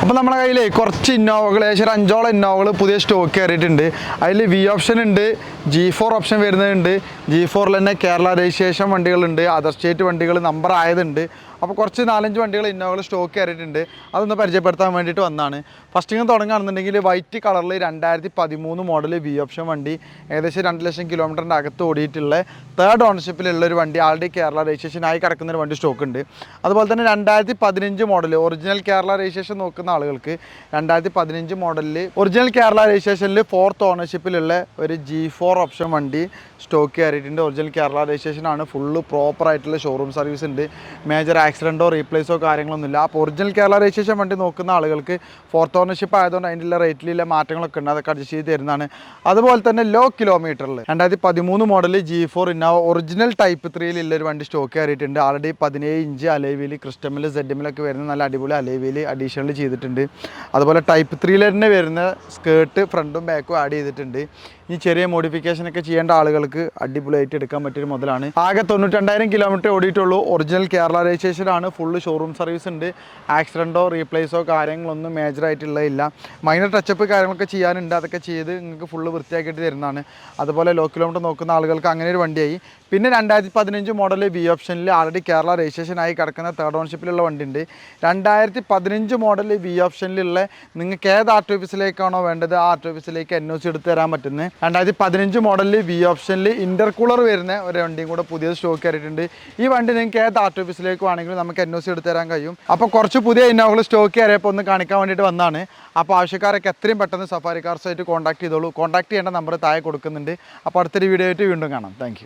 അപ്പോൾ നമ്മുടെ കയ്യിൽ കുറച്ച് ഇന്നോവകൾ ഏകദേശം 5ഓളം ഇന്നോവകൾ പുതിയ സ്റ്റോക്ക് കയറിയിട്ടുണ്ട്. അതിൽ വി ഓപ്ഷൻ ഉണ്ട്, G4 ഓപ്ഷൻ വരുന്നുണ്ട്, G4ൽ തന്നെ കേരള രജിസ്ട്രേഷൻ വണ്ടികളുണ്ട്, അതർ സ്റ്റേറ്റ് വണ്ടികൾ നമ്പർ ആയതുണ്ട്. അപ്പോൾ കുറച്ച് 4-5 വണ്ടികൾ ഇന്നോവകൾ സ്റ്റോക്ക് കയറിയിട്ടുണ്ട്. അതൊന്ന് പരിചയപ്പെടുത്താൻ വേണ്ടിയിട്ട് വന്നതാണ്. ഫസ്റ്റിങ് തുടങ്ങുകയാണെന്നുണ്ടെങ്കിൽ വൈറ്റ് കളറിൽ 2013 മോഡൽ വി ഓപ്ഷൻ വണ്ടി, ഏകദേശം 2 ലക്ഷം കിലോമീറ്ററിൻ്റെ അകത്ത് ഓടിയിട്ടുള്ള തേർഡ് ഓണർഷിപ്പിലുള്ള ഒരു വണ്ടി, ആൾറെഡി കേരള രജിസ്ട്രേഷൻ ആയി കിടക്കുന്നൊരു വണ്ടി സ്റ്റോക്ക് ഉണ്ട്. അതുപോലെ തന്നെ 2015 മോഡൽ ഒറിജിനൽ കേരള രജിസ്ട്രേഷൻ നോക്കുന്ന ആളുകൾക്ക് 2015 മോഡലിൽ ഒറിജിനൽ കേരള രജിസ്ട്രേഷനിൽ 4th ഓണർഷിപ്പിലുള്ള ഒരു G4 ഓപ്ഷൻ വണ്ടി സ്റ്റോക്ക് കയറിയിട്ടുണ്ട്. ഒറിജിനൽ കേരള രജിസ്ട്രേഷൻ ആണ്, ഫുള്ള് പ്രോപ്പർ ആയിട്ടുള്ള ഷോറൂം സർവീസ് ഉണ്ട്, മേജർ ആക്സിഡൻറ്റോ റീപ്ലേസോ കാര്യങ്ങളൊന്നുമില്ല. അപ്പോൾ ഒറിജിനൽ കേരള രജിസ്ട്രേഷൻ വണ്ടി നോക്കുന്ന ആളുകൾക്ക് 4th ഓണർഷിപ്പ് ആയതുകൊണ്ട് അതിൻ്റെ റേറ്റിലുള്ള മാറ്റങ്ങളൊക്കെ ഉണ്ട്, അതൊക്കെ അഡ്ജസ്റ്റ് ചെയ്ത് തരുന്നതാണ്. അതുപോലെ തന്നെ ലോ കിലോമീറ്ററിൽ 2013 model G4 Innova original type 3ലുള്ള ഒരു വണ്ടി സ്റ്റോക്ക് കയറിയിട്ടുണ്ട്. ആൾറെഡി 17 ഇഞ്ച് അലോയ് ക്രിസ്റ്റമിൽ ZMലൊക്കെ വരുന്ന നല്ല അടിപൊളി അലോയ് അഡീഷണൽ ചെയ്തിട്ടുണ്ട്. അതുപോലെ ടൈപ്പ് 3ൽ തന്നെ വരുന്ന സ്കേർട്ട് ഫ്രണ്ടും ബാക്കും ആഡ് ചെയ്തിട്ടുണ്ട്. ഈ ചെറിയ മോഡിഫിക്കേഷനൊക്കെ ചെയ്യേണ്ട ആളുകൾക്ക് അടിപൊളിയായിട്ട് എടുക്കാൻ പറ്റിയൊരു മുതലാണ്. ആകെ 92,000 കിലോമീറ്റർ ഓടിയിട്ടുള്ളൂ. ഒറിജിനൽ കേരള രജിസ്ട്രേഷൻ ആണ്, ഫുള്ള് ഷോറൂം സർവീസ് ഉണ്ട്, ആക്സിഡൻറ്റോ റീപ്ലേസോ കാര്യങ്ങളൊന്നും മേജറായിട്ടുള്ളതില്ല. മൈനർ ടച്ചപ്പ് കാര്യങ്ങളൊക്കെ ചെയ്യാനുണ്ട്, അതൊക്കെ ചെയ്ത് നിങ്ങൾക്ക് ഫുള്ള് വൃത്തിയാക്കിയിട്ട് തരുന്നതാണ്. അതുപോലെ ലോ കിലോമീറ്റർ നോക്കുന്ന ആളുകൾക്ക് അങ്ങനെ ഒരു വണ്ടിയായി. പിന്നെ 2015 മോഡൽ വി ഓപ്ഷനിൽ ആൾറെഡി കേരള രജിസ്ട്രേഷൻ ആയി കിടക്കുന്ന തേർഡ് ഓണർഷിപ്പിലുള്ള വണ്ടി ഉണ്ട്. 2015 മോഡൽ വി ഓപ്ഷനിലുള്ള നിങ്ങൾക്ക് ഏത് ആർ ടി ഓഫീസിലേക്കാണോ വേണ്ടത് ആ ആർ ടി ഓഫീസിലേക്ക് NOC എടുത്ത് തരാൻ പറ്റുന്നത്. 2015 മോഡലിൽ വി ഓപ്ഷനിൽ ഇൻ്റർകൂളർ വരുന്ന ഒരു വണ്ടിയും കൂടെ പുതിയ സ്റ്റോക്ക് കയറിയിട്ടുണ്ട്. ഈ വണ്ടി നിങ്ങൾക്ക് ഏത് ആർ ടി ഓഫീസിലേക്ക് വേണമെങ്കിലും നമുക്ക് NOC എടുത്ത് തരാൻ കഴിയും. അപ്പോൾ കുറച്ച് പുതിയ ഇന്നോവകൾ സ്റ്റോക്ക് കയറിയപ്പോൾ ഒന്ന് കാണിക്കാൻ വേണ്ടിയിട്ട് വന്നതാണ്. അപ്പോൾ ആവശ്യക്കാരൊക്കെ എത്രയും പെട്ടെന്ന് സഫാരി കാർസായിട്ട് കോൺടാക്ട് ചെയ്തോളൂ. കോൺടാക്ട് ചെയ്യേണ്ട നമ്പർ താഴെ കൊടുക്കുന്നുണ്ട്. അപ്പോൾ അടുത്തൊരു വീഡിയോ ആയിട്ട് വീണ്ടും കാണാം. താങ്ക്